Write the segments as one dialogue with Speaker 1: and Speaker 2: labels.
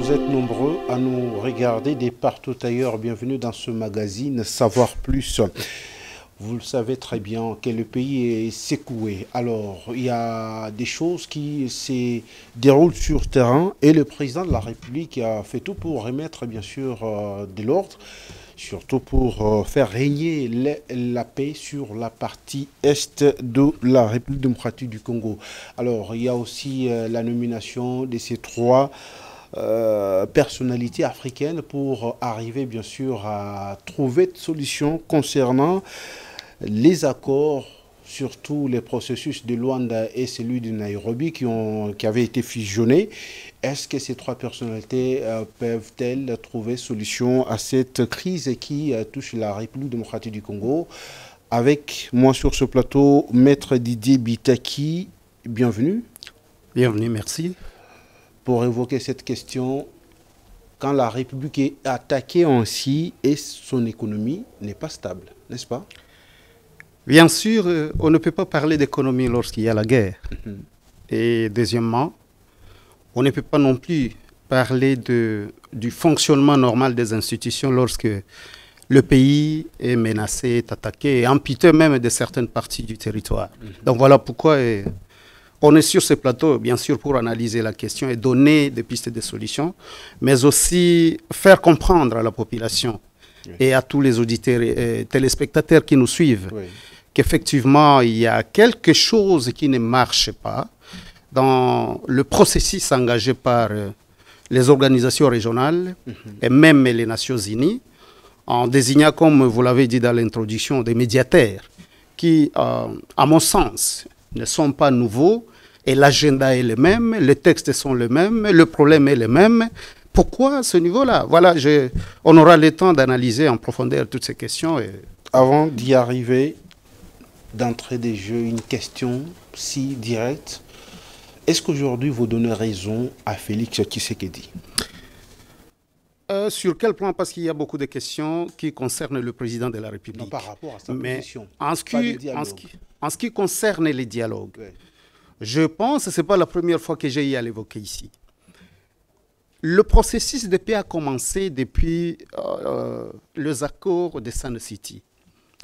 Speaker 1: vous êtes nombreux à nous regarder des partout ailleurs. Bienvenue dans ce magazine Savoir Plus. Vous le savez très bien que le pays est secoué. Alors, il y a des choses qui se déroulent sur terrain et le président de la République a fait tout pour remettre, bien sûr, de l'ordre, surtout pour faire régner la paix sur la partie est de la République démocratique du Congo. Alors, il y a aussi la nomination de ces trois personnalités africaines pour arriver, bien sûr, à trouver des solutions concernant les accords, surtout les processus de Luanda et celui de Nairobi qui avaient été fusionnés. Est-ce que ces trois personnalités peuvent-elles trouver solution à cette crise qui touche la République démocratique du Congo? Avec moi sur ce plateau, Maître Didier Bitaki, bienvenue.
Speaker 2: Bienvenue, merci.
Speaker 1: Pour évoquer cette question, quand la République est attaquée ainsi et son économie n'est pas stable, n'est-ce pas?
Speaker 2: Bien sûr, on ne peut pas parler d'économie lorsqu'il y a la guerre. Et deuxièmement, on ne peut pas non plus parler du fonctionnement normal des institutions lorsque le pays est menacé, est attaqué, et amputé même de certaines parties du territoire. Donc voilà pourquoi on est sur ce plateau, bien sûr, pour analyser la question et donner des pistes de solutions, mais aussi faire comprendre à la population et à tous les auditeurs et téléspectateurs qui nous suivent qu'effectivement, il y a quelque chose qui ne marche pas dans le processus engagé par les organisations régionales et même les Nations Unies, en désignant, comme vous l'avez dit dans l'introduction, des médiateurs qui, à mon sens, ne sont pas nouveaux et l'agenda est le même, les textes sont les mêmes, le problème est le même. Pourquoi à ce niveau-là? Voilà, on aura le temps d'analyser en profondeur toutes ces questions.
Speaker 1: Avant d'y arriver, d'entrée des jeux, une question si directe. Est-ce qu'aujourd'hui vous donnez raison à Félix Tshisekedi?
Speaker 2: Sur quel plan? Parce qu'il y a beaucoup de questions qui concernent le président de la République.
Speaker 1: Non, par rapport à sa position.
Speaker 2: En ce qui concerne les dialogues, je pense que ce n'est pas la première fois que j'ai eu à l'évoquer ici. Le processus de paix a commencé depuis les accords de Sun City.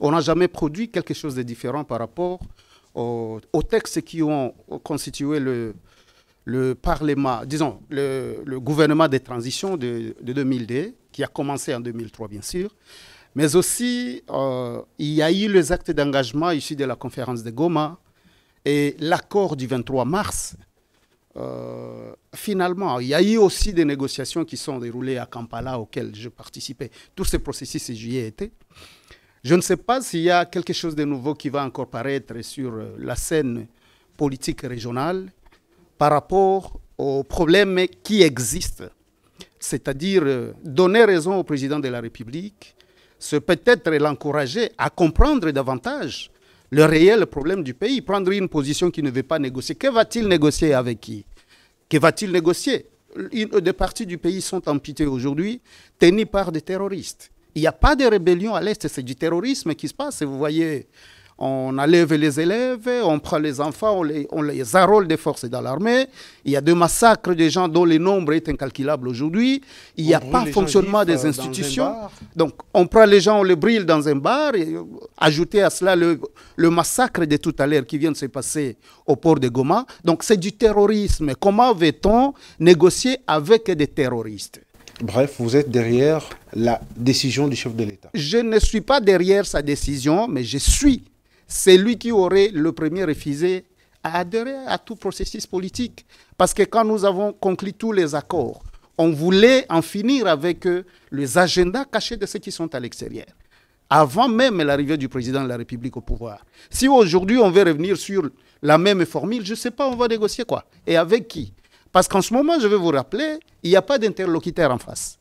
Speaker 2: On n'a jamais produit quelque chose de différent par rapport aux textes qui ont constitué le Parlement, disons, le gouvernement de transition de 2002, qui a commencé en 2003, bien sûr. Mais aussi, il y a eu les actes d'engagement issus de la conférence de Goma et l'accord du 23 mars. Finalement, il y a eu aussi des négociations qui sont déroulées à Kampala auxquelles je participais. Tous ces processus, j'y ai été. Je ne sais pas s'il y a quelque chose de nouveau qui va encore paraître sur la scène politique régionale par rapport aux problèmes qui existent. C'est-à-dire donner raison au président de la République, c'est peut-être l'encourager à comprendre davantage le réel problème du pays, prendre une position qui ne veut pas négocier. Que va-t-il négocier avec qui? Que va-t-il négocier? Des parties du pays sont amputées aujourd'hui, tenues par des terroristes. Il n'y a pas de rébellion à l'Est, c'est du terrorisme qui se passe. Vous voyez, on enlève les élèves, on prend les enfants, on les enrôle des forces dans l'armée. Il y a des massacres de gens dont le nombre est incalculable aujourd'hui. Il n'y a pas de fonctionnement des institutions. Donc, on prend les gens, on les brûle dans un bar. Et ajouter à cela le massacre de tout à l'heure qui vient de se passer au port de Goma. Donc, c'est du terrorisme. Comment va-t-on négocier avec des terroristes?
Speaker 1: Bref, vous êtes derrière la décision du chef de l'État.
Speaker 2: Je ne suis pas derrière sa décision, mais je suis celui qui aurait le premier refusé à adhérer à tout processus politique. Parce que quand nous avons conclu tous les accords, on voulait en finir avec les agendas cachés de ceux qui sont à l'extérieur, avant même l'arrivée du président de la République au pouvoir. Si aujourd'hui on veut revenir sur la même formule, je ne sais pas, on va négocier quoi? Et avec qui? Parce qu'en ce moment, je vais vous rappeler, il n'y a pas d'interlocuteur en face.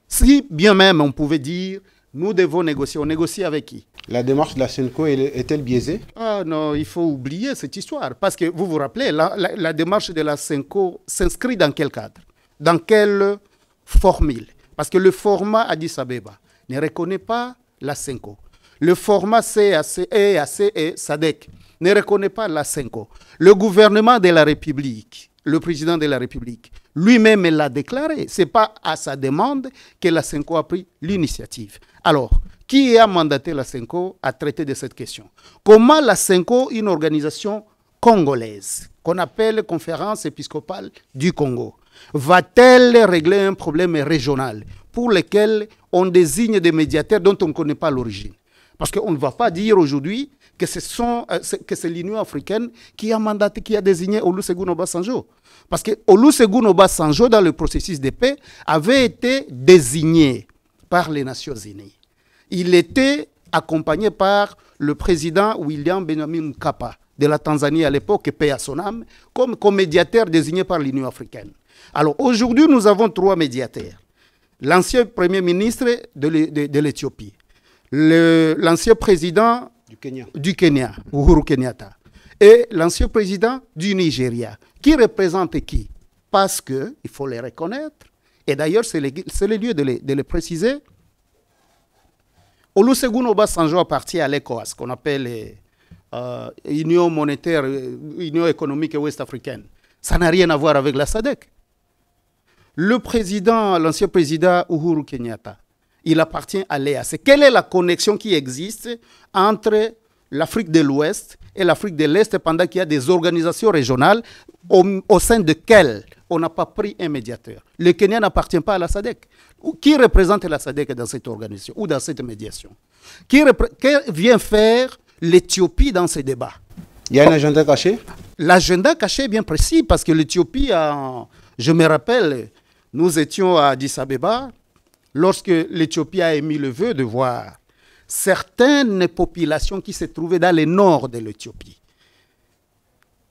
Speaker 2: Si bien même on pouvait dire, nous devons négocier, on négocie avec qui?
Speaker 1: La démarche de la SENCO est-elle biaisée?
Speaker 2: Ah non, il faut oublier cette histoire. Parce que vous vous rappelez, la démarche de la SENCO s'inscrit dans quel cadre? Dans quelle formule? Parce que le format Addis Abeba ne reconnaît pas la SENCO. Le format CAC, EAC et SADC ne reconnaît pas la SENCO. Le gouvernement de la République, le président de la République, Lui-même l'a déclaré. Ce n'est pas à sa demande que la CENCO a pris l'initiative. Alors, qui a mandaté la CENCO à traiter de cette question? Comment la CENCO, une organisation congolaise, qu'on appelle Conférence épiscopale du Congo, va-t-elle régler un problème régional pour lequel on désigne des médiateurs dont on ne connaît pas l'origine? Parce qu'on ne va pas dire aujourd'hui que c'est l'Union africaine qui a mandaté, qui a désigné Olusegun Obasanjo. Parce que Olusegun Obasanjo, dans le processus de paix, avait été désigné par les Nations Unies. Il était accompagné par le président William Benjamin Mkapa de la Tanzanie à l'époque, paix à son âme, comme médiateur désigné par l'Union africaine. Alors aujourd'hui, nous avons 3 médiateurs. L'ancien premier ministre de l'Éthiopie, l'ancien président du Kenya, Uhuru Kenyatta, et l'ancien président du Nigeria, qui représente qui? Parce qu'il faut les reconnaître, et d'ailleurs c'est le lieu de les préciser. Olusegun Obasanjo appartient à l'ECOWAS, qu'on appelle Union monétaire, Union économique ouest-africaine. Ça n'a rien à voir avec la SADC. L'ancien président Uhuru Kenyatta, il appartient à l'EAC. Quelle est la connexion qui existe entre l'Afrique de l'Ouest et l'Afrique de l'Est pendant qu'il y a des organisations régionales au sein desquelles on n'a pas pris un médiateur? Le Kenya n'appartient pas à la SADC. Qui représente la SADC dans cette organisation ou dans cette médiation? Que vient faire l'Éthiopie dans ces débats?
Speaker 1: Il y a un agenda caché?
Speaker 2: L'agenda caché est bien précis parce que l'Éthiopie je me rappelle, nous étions à Addis Abeba lorsque l'Éthiopie a émis le vœu de voir certaines populations qui se trouvaient dans le nord de l'Éthiopie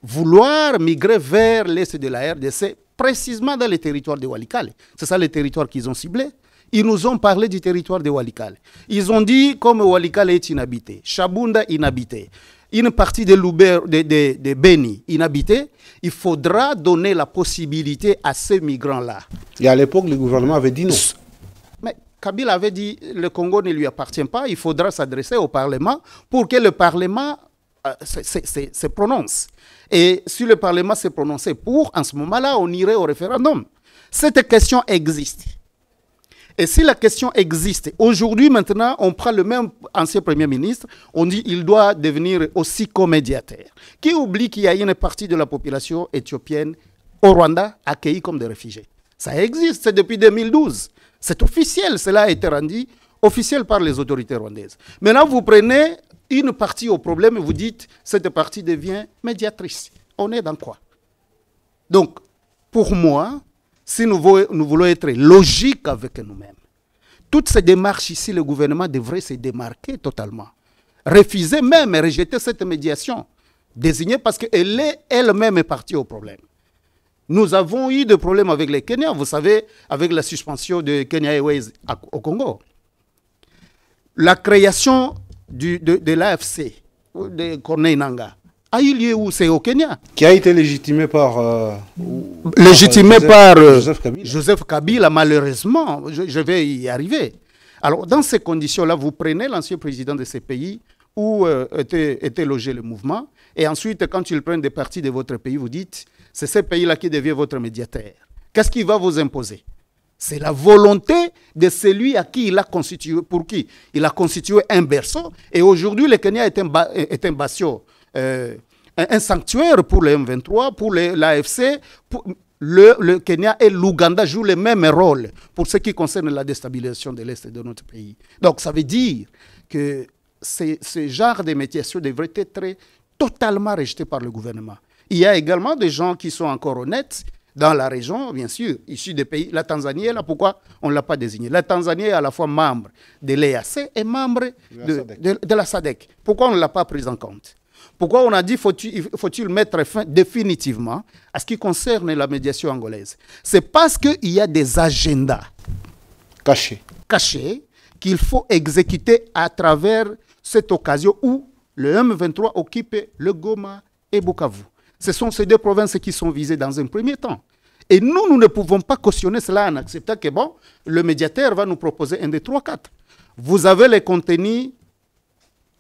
Speaker 2: vouloir migrer vers l'est de la RDC, précisément dans les territoires de Walikale. C'est ça les territoires qu'ils ont ciblés. Ils nous ont parlé du territoire de Walikale. Ils ont dit, comme Walikale est inhabité, Chabunda inhabité, une partie de Beni inhabitée, il faudra donner la possibilité à ces migrants-là.
Speaker 1: Et à l'époque, le gouvernement avait dit non.
Speaker 2: Mais Kabila avait dit, le Congo ne lui appartient pas, il faudra s'adresser au Parlement pour que le Parlement se prononce. Et si le Parlement s'est prononcé pour, en ce moment-là, on irait au référendum. Cette question existe. Et si la question existe, aujourd'hui, maintenant, on prend le même ancien Premier ministre, on dit qu'il doit devenir aussi co-médiateur. Qui oublie qu'il y a une partie de la population éthiopienne au Rwanda accueillie comme des réfugiés? Ça existe, c'est depuis 2012. C'est officiel, cela a été rendu officiel par les autorités rwandaises. Maintenant, vous prenez une partie au problème et vous dites, cette partie devient médiatrice. On est dans quoi? Donc, pour moi, si nous voulons être logiques avec nous-mêmes, toutes ces démarches ici, le gouvernement devrait se démarquer totalement. Refuser même et rejeter cette médiation, désignée parce qu'elle est elle-même partie au problème. Nous avons eu des problèmes avec les Kenyans, vous savez, avec la suspension de Kenya Airways au Congo. La création de l'AFC, de Corneille Nangaa, a eu lieu où? C'est au Kenya.
Speaker 1: Qui a été légitimé par...
Speaker 2: Joseph Kabila, malheureusement. Je vais y arriver. Alors, dans ces conditions-là, vous prenez l'ancien président de ces pays où était logé le mouvement, et ensuite, quand ils prennent des parties de votre pays, vous dites, c'est ce pays-là qui devient votre médiateur. Qu'est-ce qu'il va vous imposer? C'est la volonté de celui à qui il a constitué, pour qui il a constitué un berceau, et aujourd'hui, le Kenya est un bastion, un sanctuaire pour le M23, pour l'AFC, le Kenya et l'Ouganda jouent le même rôle pour ce qui concerne la déstabilisation de l'Est de notre pays. Donc ça veut dire que ce genre de médiation devrait être totalement rejeté par le gouvernement. Il y a également des gens qui sont encore honnêtes dans la région, bien sûr, issus des pays. La Tanzanie est là, pourquoi on ne l'a pas désigné? La Tanzanie est à la fois membre de l'EAC et membre de la SADC. Pourquoi on ne l'a pas prise en compte? Pourquoi on a dit faut-il mettre fin définitivement à ce qui concerne la médiation angolaise? C'est parce qu'il y a des agendas cachés qu'il faut exécuter à travers cette occasion où le M23 occupe le Goma et Bukavu. Ce sont ces deux provinces qui sont visées dans un premier temps. Et nous ne pouvons pas cautionner cela en acceptant que bon, le médiateur va nous proposer un des 3, 4. Vous avez les contenus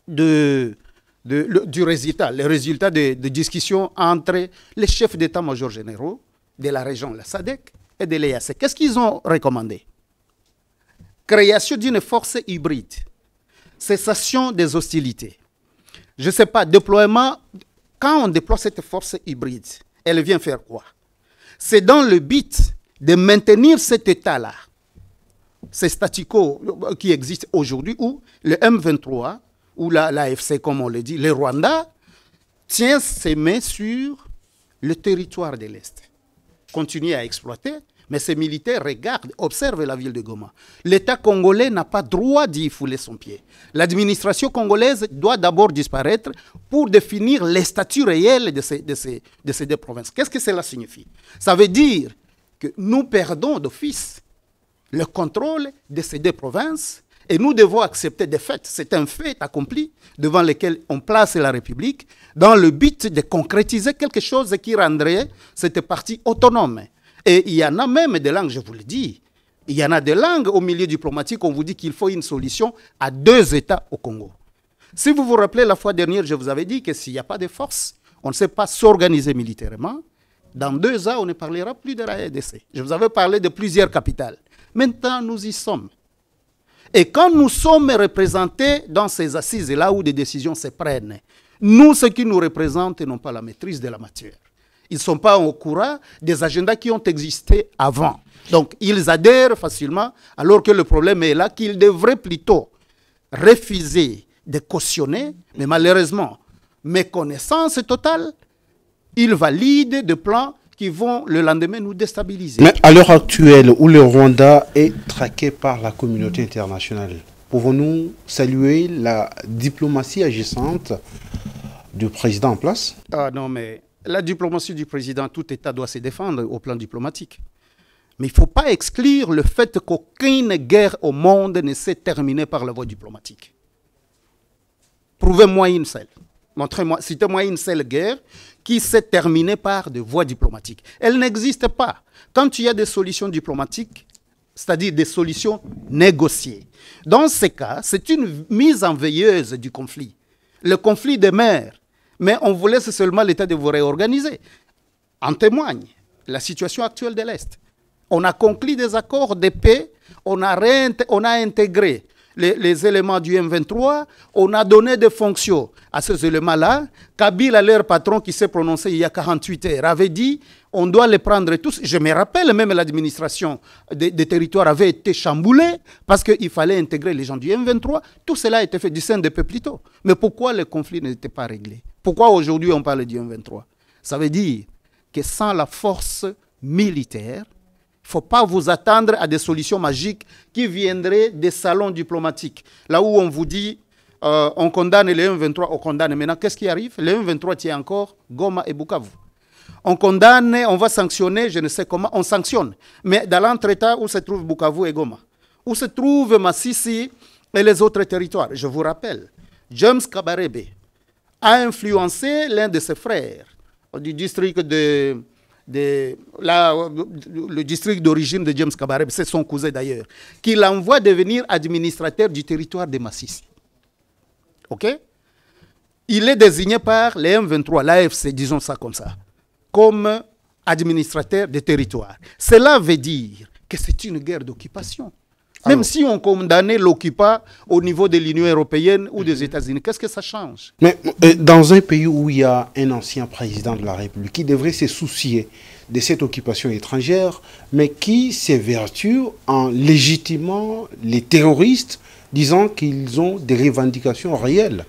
Speaker 2: du résultat, les résultats de discussions entre les chefs d'état-major généraux de la région, la SADC, et de l'EAC. Qu'est-ce qu'ils ont recommandé? Création d'une force hybride, cessation des hostilités. Je ne sais pas, déploiement, quand on déploie cette force hybride, elle vient faire quoi? C'est dans le but de maintenir cet état-là, ce statu quo qui existe aujourd'hui, où le M23, ou l'AFC comme on le dit, le Rwanda, tient ses mains sur le territoire de l'Est. Continue à exploiter, mais ces militaires regardent, observent la ville de Goma. L'État congolais n'a pas droit d'y fouler son pied. L'administration congolaise doit d'abord disparaître pour définir les statuts réels de ces deux provinces. Qu'est-ce que cela signifie? Ça veut dire que nous perdons d'office le contrôle de ces deux provinces et nous devons accepter des faits. C'est un fait accompli devant lequel on place la République dans le but de concrétiser quelque chose qui rendrait cette partie autonome. Et il y en a même des langues, je vous le dis, il y en a des langues au milieu diplomatique, on vous dit qu'il faut une solution à 2 États au Congo. Si vous vous rappelez, la fois dernière, je vous avais dit que s'il n'y a pas de force, on ne sait pas s'organiser militairement. Dans 2 ans, on ne parlera plus de la RDC. Je vous avais parlé de plusieurs capitales. Maintenant, nous y sommes. Et quand nous sommes représentés dans ces assises, là où des décisions se prennent, nous, ceux qui nous représentent, n'ont pas la maîtrise de la matière. Ils ne sont pas au courant des agendas qui ont existé avant. Donc, ils adhèrent facilement, alors que le problème est là, qu'ils devraient plutôt refuser de cautionner, mais malheureusement, méconnaissance totale, ils valident des plans qui vont le lendemain nous déstabiliser.
Speaker 1: Mais à l'heure actuelle, où le Rwanda est traqué par la communauté internationale, pouvons-nous saluer la diplomatie agissante du président en place?
Speaker 2: Ah non, mais la diplomatie du président, tout État doit se défendre au plan diplomatique. Mais il ne faut pas exclure le fait qu'aucune guerre au monde ne s'est terminée par la voie diplomatique. Prouvez-moi une seule. Montrez-moi, citez-moi une seule guerre qui s'est terminée par des voies diplomatiques. Elle n'existe pas. Quand il y a des solutions diplomatiques, c'est-à-dire des solutions négociées, dans ces cas, c'est une mise en veilleuse du conflit. Le conflit demeure, mais on vous laisse seulement l'État de vous réorganiser. En témoigne la situation actuelle de l'Est. On a conclu des accords de paix, on a intégré les éléments du M23, on a donné des fonctions à ces éléments-là. Kabila, leur patron qui s'est prononcé il y a 48 heures, avait dit on doit les prendre tous. Je me rappelle, même l'administration des territoires avait été chamboulée parce qu'il fallait intégrer les gens du M23. Tout cela a été fait du sein des peuples plutôt. Mais pourquoi le conflit n'était pas réglé? Pourquoi aujourd'hui on parle du M23? Ça veut dire que sans la force militaire, il ne faut pas vous attendre à des solutions magiques qui viendraient des salons diplomatiques. Là où on vous dit, on condamne les M23, on condamne. Maintenant, qu'est-ce qui arrive? Les M23 tient encore Goma et Bukavu. On condamne, on va sanctionner, je ne sais comment, on sanctionne. Mais dans l'entretemps, où se trouvent Bukavu et Goma? Où se trouvent Massissi et les autres territoires? Je vous rappelle, James Kabarebe a influencé l'un de ses frères du district le district d'origine de James Kabarebe, c'est son cousin d'ailleurs, qui l'envoie devenir administrateur du territoire de Massissi. OK? Il est désigné par les M23, l'AFC, disons ça comme ça, comme administrateur des territoires. Cela veut dire que c'est une guerre d'occupation. Même si on condamnait l'occupant au niveau de l'Union européenne ou des États-Unis, qu'est-ce que ça change?
Speaker 1: Mais dans un pays où il y a un ancien président de la République qui devrait se soucier de cette occupation étrangère, mais qui s'évertue en légitimant les terroristes, disant qu'ils ont des revendications réelles.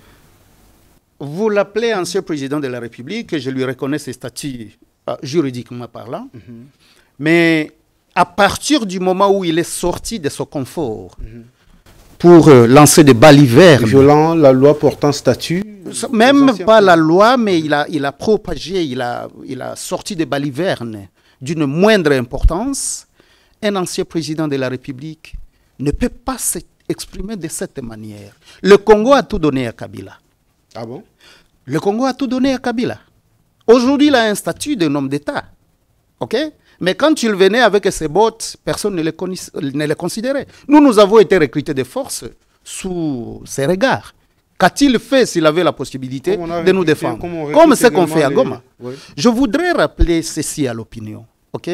Speaker 2: Vous l'appelez ancien président de la République, je lui reconnais ses statuts juridiquement parlant, mais à partir du moment où il est sorti de son confort pour lancer des balivernes,
Speaker 1: violant la loi portant statut,
Speaker 2: même pas la loi, mais il a propagé, il a sorti des balivernes d'une moindre importance, un ancien président de la République ne peut pas s'exprimer de cette manière. Le Congo a tout donné à Kabila.
Speaker 1: Ah bon?
Speaker 2: Le Congo a tout donné à Kabila. Aujourd'hui, il a un statut d'un homme d'État. OK? Mais quand il venait avec ses bottes, personne ne les considérait. Nous avons été recrutés de force sous ses regards. Qu'a-t-il fait s'il avait la possibilité de nous défendre? Comme ce qu'on fait à Goma. Oui. Je voudrais rappeler ceci à l'opinion. ok,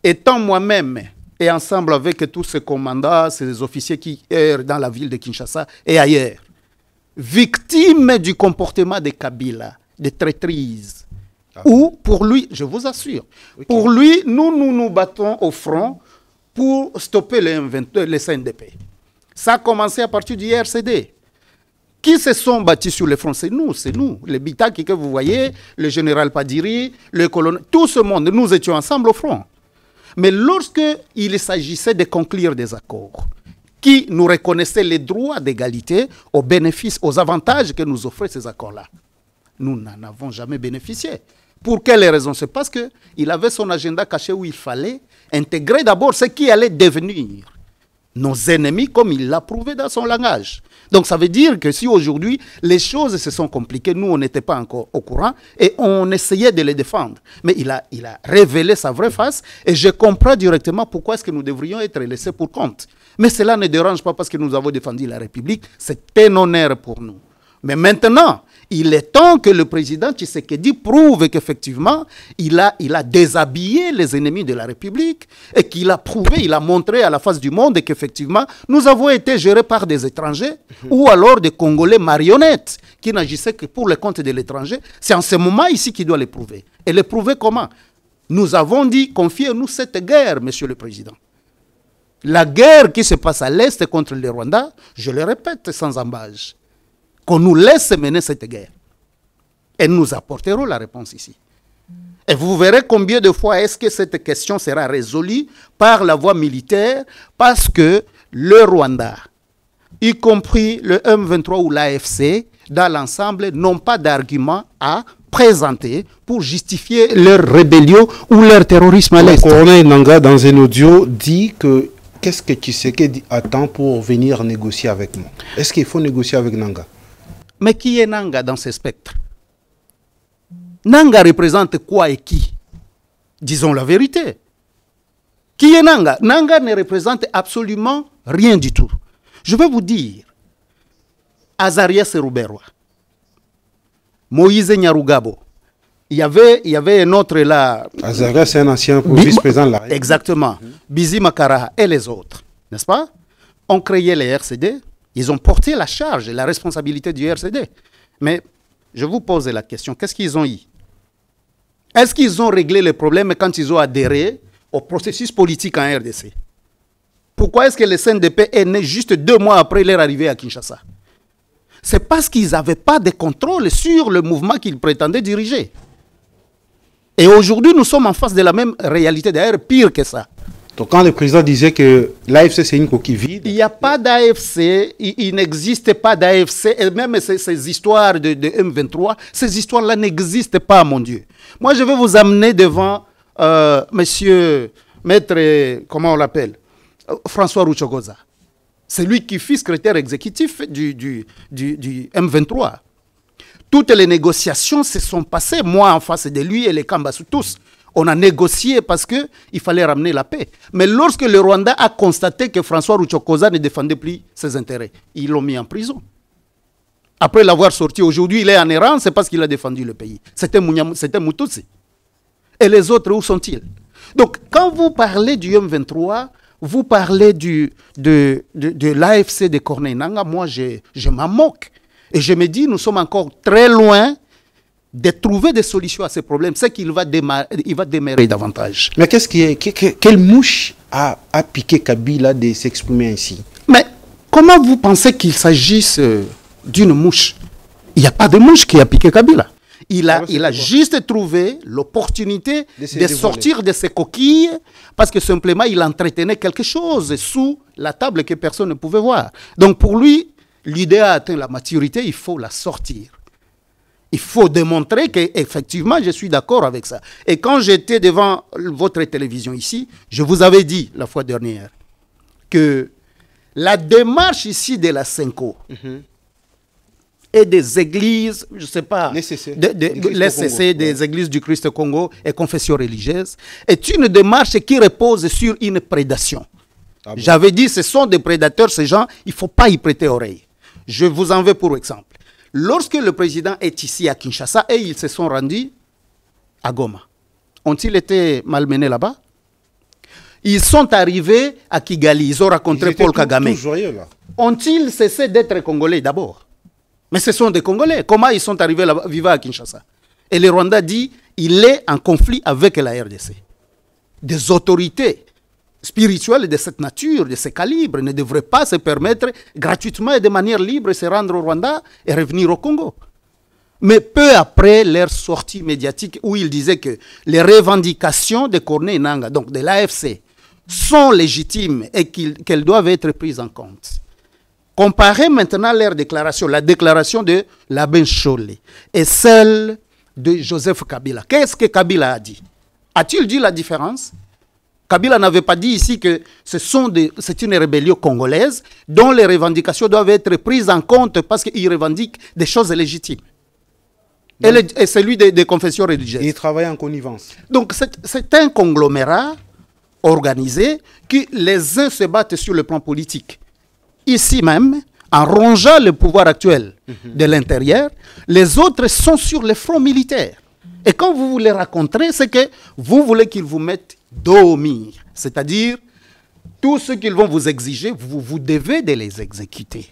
Speaker 2: étant moi-même et ensemble avec tous ces commandants, ces officiers qui errent dans la ville de Kinshasa et ailleurs, victimes du comportement de Kabila, de traîtrise, ou pour lui, je vous assure, pour lui, nous battons au front pour stopper les CNDP. Ça a commencé à partir du RCD. Qui se sont battus sur le front? C'est nous. Les Bitaki que vous voyez, le général Padiri, le colonel, tout ce monde, nous étions ensemble au front. Mais lorsque il s'agissait de conclure des accords qui nous reconnaissaient les droits d'égalité aux bénéfices, aux avantages que nous offraient ces accords-là, nous n'en avons jamais bénéficié. Pour quelle raison? C'est parce qu'il avait son agenda caché où il fallait intégrer d'abord ce qui allait devenir nos ennemis, comme il l'a prouvé dans son langage. Donc ça veut dire que si aujourd'hui les choses se sont compliquées, nous on n'était pas encore au courant et on essayait de les défendre. Mais il a révélé sa vraie face et je comprends directement pourquoi est-ce que nous devrions être laissés pour compte. Mais cela ne dérange pas parce que nous avons défendu la République, c'est un honneur pour nous. Mais maintenant, il est temps que le président Tshisekedi prouve qu'effectivement, il a déshabillé les ennemis de la République et qu'il a prouvé, il a montré à la face du monde qu'effectivement, nous avons été gérés par des étrangers ou alors des Congolais marionnettes qui n'agissaient que pour le compte de l'étranger. C'est en ce moment ici qu'il doit le prouver. Et le prouver comment? Nous avons dit, confiez-nous cette guerre, monsieur le président. La guerre qui se passe à l'Est contre le Rwanda, je le répète sans embâche, qu'on nous laisse mener cette guerre. Et nous apporterons la réponse ici. Et vous verrez combien de fois est-ce que cette question sera résolue par la voie militaire, parce que le Rwanda, y compris le M23 ou l'AFC, dans l'ensemble, n'ont pas d'argument à présenter pour justifier leur rébellion ou leur terrorisme à l'Est.
Speaker 1: Le colonel Nanga, dans un audio, dit que qu'est-ce que Tshisekedi attend pour venir négocier avec nous? Est-ce qu'il faut négocier avec Nanga?
Speaker 2: Mais qui est Nanga dans ce spectre? Nanga représente quoi et qui? Disons la vérité. Qui est Nanga? Nanga ne représente absolument rien du tout. Je vais vous dire, Azarias Ruberwa, Moïse Nyarugabo, il y avait un autre là.
Speaker 1: Azarias, c'est un ancien vice-président de la République.
Speaker 2: Exactement. Bizi Makaraha et les autres, n'est-ce pas? Ont créé les RCD. Ils ont porté la charge et la responsabilité du RCD. Mais je vous pose la question, qu'est-ce qu'ils ont eu? Est-ce qu'ils ont réglé les problèmes quand ils ont adhéré au processus politique en RDC? Pourquoi est-ce que le CNDP est né juste 2 mois après leur arrivée à Kinshasa? C'est parce qu'ils n'avaient pas de contrôle sur le mouvement qu'ils prétendaient diriger. Et aujourd'hui, nous sommes en face de la même réalité, d'ailleurs pire que ça.
Speaker 1: Donc quand le président disait que l'AFC c'est une coquille vide...
Speaker 2: Il n'y a pas d'AFC, il n'existe pas d'AFC, et même ces histoires de M23, ces histoires-là n'existent pas, mon Dieu. Moi, je vais vous amener devant monsieur, maître, comment on l'appelle, François Ruchogoza. C'est lui qui fut secrétaire exécutif du M23. Toutes les négociations se sont passées, moi en face de lui et les Kambassou tous. On a négocié parce qu'il fallait ramener la paix. Mais lorsque le Rwanda a constaté que François Ruchokoza ne défendait plus ses intérêts, ils l'ont mis en prison. Après l'avoir sorti aujourd'hui, il est en errance, c'est parce qu'il a défendu le pays. C'était Moutousi. Et les autres, où sont-ils? Donc, quand vous parlez du M23, vous parlez de l'AFC de Corneille Nangaa, moi, je m'en moque. Et je me dis, nous sommes encore très loin de trouver des solutions à ces problèmes. C'est qu'il va démarrer davantage.
Speaker 1: Mais quelle mouche a piqué Kabila de s'exprimer ainsi?
Speaker 2: Mais comment vous pensez qu'il s'agisse d'une mouche? Il n'y a pas de mouche qui a piqué Kabila. Il a juste trouvé l'opportunité de sortir de ses coquilles parce que simplement il entretenait quelque chose sous la table que personne ne pouvait voir. Donc pour lui, l'idée a atteint la maturité, il faut la sortir. Il faut démontrer qu'effectivement, je suis d'accord avec ça. Et quand j'étais devant votre télévision ici, je vous avais dit la fois dernière que la démarche ici de la Senko et des églises, je ne sais pas, l'SCC, des églises du Christ Congo et confessions religieuses, est une démarche qui repose sur une prédation. Ah bon? J'avais dit, ce sont des prédateurs, ces gens, il ne faut pas y prêter oreille. Je vous en veux pour exemple. Lorsque le président est ici à Kinshasa et ils se sont rendus à Goma, ont-ils été malmenés là-bas? Ils sont arrivés à Kigali, ils ont rencontré Paul Kagame. Ont-ils cessé d'être Congolais d'abord? Mais ce sont des Congolais. Comment ils sont arrivés là-bas, vivant à Kinshasa? Et le Rwanda dit il est en conflit avec la RDC. Des autorités spirituelles de cette nature, de ce calibre, ne devraient pas se permettre gratuitement et de manière libre de se rendre au Rwanda et revenir au Congo. Mais peu après leur sortie médiatique où ils disaient que les revendications de Corneille Nangaa, donc de l'AFC, sont légitimes et qu'elles doivent être prises en compte. Comparez maintenant leur déclaration, la déclaration de Laben Chole et celle de Joseph Kabila. Qu'est-ce que Kabila a dit? A-t-il dit la différence? Kabila n'avait pas dit ici que c'est une rébellion congolaise dont les revendications doivent être prises en compte parce qu'il revendique des choses légitimes. Et celui des confessions religieuses.
Speaker 1: Il travaille en connivence.
Speaker 2: Donc c'est un conglomérat organisé qui les uns se battent sur le plan politique. Ici même, en rongeant le pouvoir actuel de l'intérieur, les autres sont sur le front militaire. Et quand vous voulez raconter, c'est que vous voulez qu'ils vous mettent dos au mur. C'est-à-dire, tout ce qu'ils vont vous exiger, vous devez de les exécuter.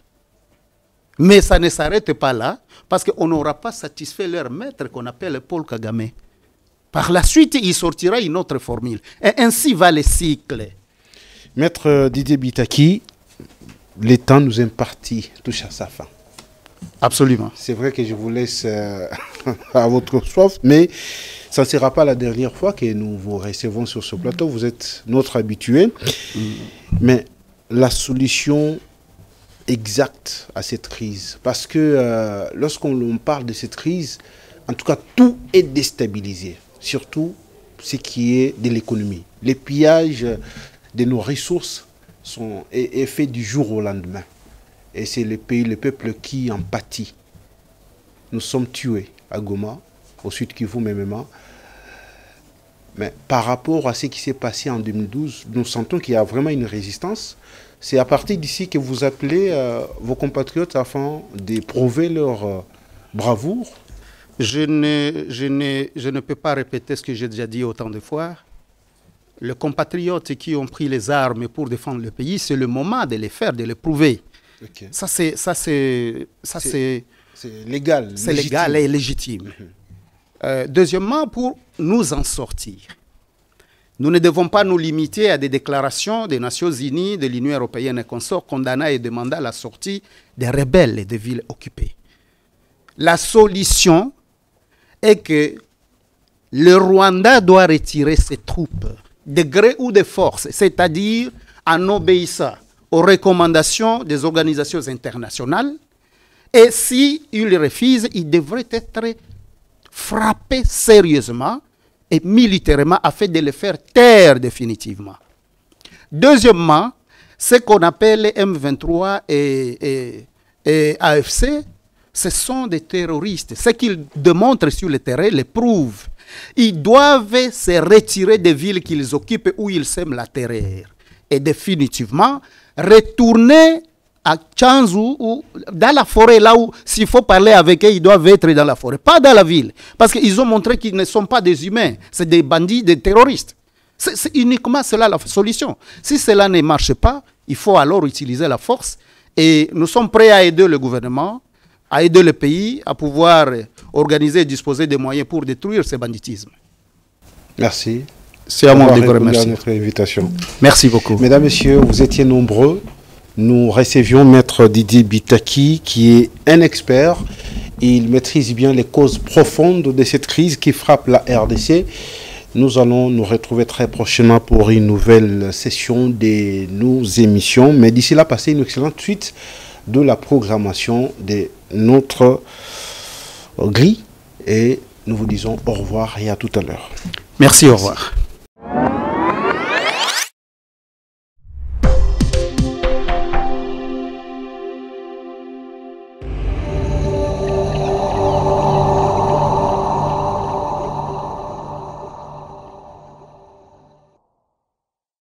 Speaker 2: Mais ça ne s'arrête pas là, parce qu'on n'aura pas satisfait leur maître qu'on appelle Paul Kagame. Par la suite, il sortira une autre formule. Et ainsi va le cycle.
Speaker 1: Maître Didier Bitaki, le temps nous imparti touche à sa fin.
Speaker 2: Absolument.
Speaker 1: C'est vrai que je vous laisse à votre soif, mais ça ne sera pas la dernière fois que nous vous recevons sur ce plateau. Vous êtes notre habitué. Mais la solution exacte à cette crise, parce que lorsqu'on parle de cette crise, en tout cas, tout est déstabilisé. Surtout ce qui est de l'économie. Les pillages de nos ressources est fait du jour au lendemain. Et c'est le peuple qui en pâtit. Nous sommes tués à Goma, au Sud Kivu même. Mais par rapport à ce qui s'est passé en 2012, nous sentons qu'il y a vraiment une résistance. C'est à partir d'ici que vous appelez vos compatriotes afin de prouver leur bravoure.
Speaker 2: Je ne peux pas répéter ce que j'ai déjà dit autant de fois. Les compatriotes qui ont pris les armes pour défendre le pays, c'est le moment de les faire, de les prouver. Okay. Ça c'est
Speaker 1: légal.
Speaker 2: C'est légal et légitime. Deuxièmement, pour nous en sortir, nous ne devons pas nous limiter à des déclarations des Nations Unies, de l'Union européenne et consorts condamnant et demandant la sortie des rebelles et des villes occupées. La solution est que le Rwanda doit retirer ses troupes, de gré ou de force, c'est-à-dire en obéissant aux recommandations des organisations internationales. Et s'il refuse, il devrait être frappé sérieusement et militairement afin de le faire taire définitivement. Deuxièmement, ce qu'on appelle M23 et AFC, ce sont des terroristes. Ce qu'ils démontrent sur le terrain le prouve. Ils doivent se retirer des villes qu'ils occupent où ils sèment la terreur. Et définitivement, retourner à Tchanzu ou dans la forêt, là où s'il faut parler avec eux, ils doivent être dans la forêt, pas dans la ville. Parce qu'ils ont montré qu'ils ne sont pas des humains, c'est des bandits, des terroristes. C'est uniquement cela la solution. Si cela ne marche pas, il faut alors utiliser la force. Et nous sommes prêts à aider le gouvernement, à aider le pays, à pouvoir organiser et disposer des moyens pour détruire ce banditisme.
Speaker 1: Merci.
Speaker 2: C'est à moi de vous remercier.
Speaker 1: Notre invitation.
Speaker 2: Merci beaucoup.
Speaker 1: Mesdames, Messieurs, vous étiez nombreux. Nous recevions Maître Didier Bitaki, qui est un expert. Il maîtrise bien les causes profondes de cette crise qui frappe la RDC. Nous allons nous retrouver très prochainement pour une nouvelle session de nos émissions. Mais d'ici là, passez une excellente suite de la programmation de notre grille. Et nous vous disons au revoir et à tout à l'heure.
Speaker 2: Merci, au revoir.